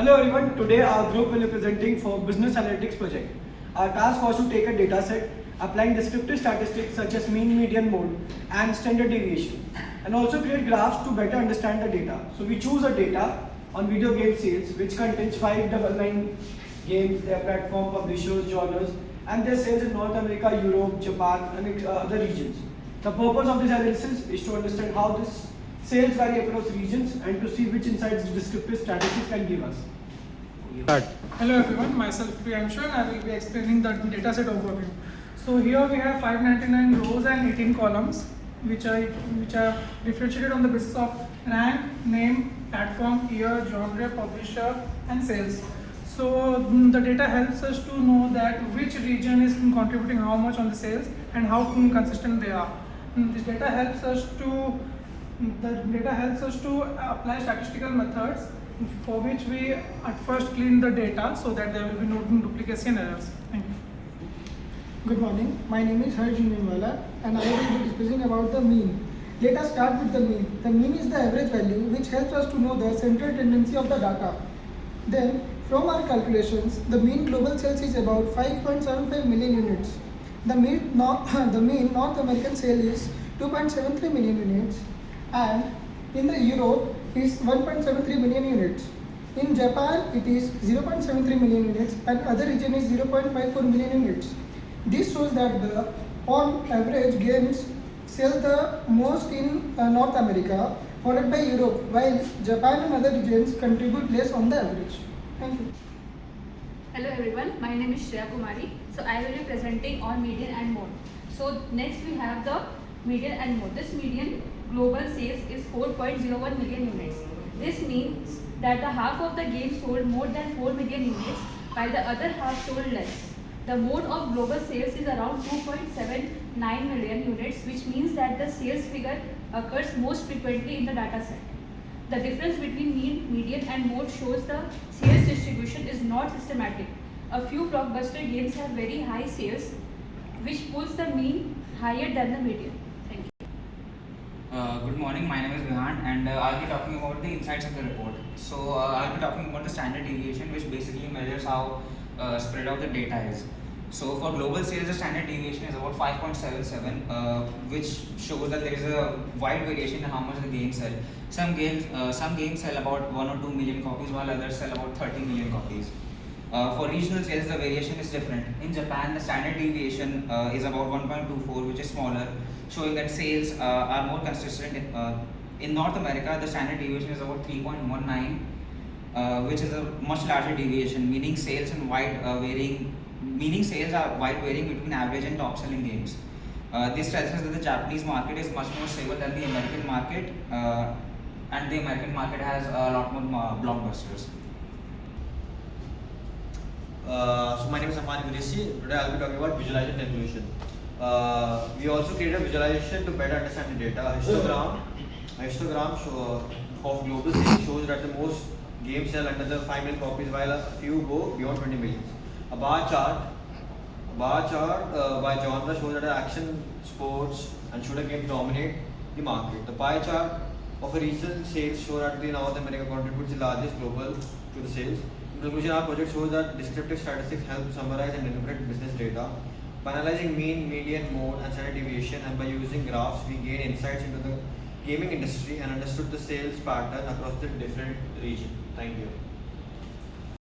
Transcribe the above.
Hello everyone, today our group will be presenting for business analytics project. Our task was to take a data set, applying descriptive statistics such as mean, median, mode and standard deviation, and also create graphs to better understand the data. So we choose a data on video game sales which contains 599 games, their platform, publishers, genres and their sales in North America, Europe, Japan and other regions. The purpose of this analysis is to understand how this sales vary across regions and to see which insights descriptive statistics can give us. Hello everyone, myself Priyanshu and I will be explaining the dataset overview. So here we have 599 rows and 18 columns which are differentiated on the basis of rank, name, platform, year, genre, publisher and sales. So the data helps us to know that which region is contributing how much on the sales and how consistent they are. This data helps us to apply statistical methods for which we at first clean the data so that there will be no duplication errors. Thank you. Good morning, my name is Harsh Jinwala and I will be discussing about the mean. Let us start with the mean. The mean is the average value which helps us to know the central tendency of the data. Then from our calculations, the mean global sales is about 5.75 million units. The mean North American sale is 2.73 million units and in the Europe is 1.73 million units. In Japan it is 0.73 million units and other region is 0.54 million units. This shows that the on average games sell the most in North America followed by Europe while Japan and other regions contribute less on the average. Thank you. Hello everyone, my name is Shreya Kumari. So I will be presenting on median and mode. So next we have the median and mode. This median global sales is 4.01 million units. This means that the half of the games sold more than 4 million units while the other half sold less. The mode of global sales is around 2.79 million units, which means that the sales figure occurs most frequently in the data set. The difference between mean, median and mode shows the sales distribution is not systematic. A few blockbuster games have very high sales, which pulls the mean higher than the median. Thank you. Good morning, my name is Vihan and I'll be talking about the insights of the report. So I'll be talking about the standard deviation, which basically measures how spread out the data is. So for global sales, the standard deviation is about 5.77, which shows that there is a wide variation in how much the games sell. Some games sell about 1 or 2 million copies, while others sell about 30 million copies. For regional sales, the variation is different. In Japan, the standard deviation is about 1.24, which is smaller, showing that sales are more consistent. In North America, the standard deviation is about 3.19, which is a much larger deviation, meaning sales are wide varying between average and top selling games. This tells us that the Japanese market is much more stable than the American market, and the American market has a lot more blockbusters. So my name is Amani Gudesi. Today I will be talking about visualization and conclusion. We also created a visualization to better understand the data. A histogram of global sales shows that the most games sell under the 5 million copies while a few go beyond 20 million. A bar chart by genre shows that the action, sports and shooter games dominate the market. The pie chart of a regional sales show that the North America contributes the largest global to the sales. In conclusion, our project shows that descriptive statistics help summarize and interpret business data. By analyzing mean, median, mode and standard deviation and by using graphs, we gain insights into the gaming industry and understood the sales pattern across the different regions. Thank you.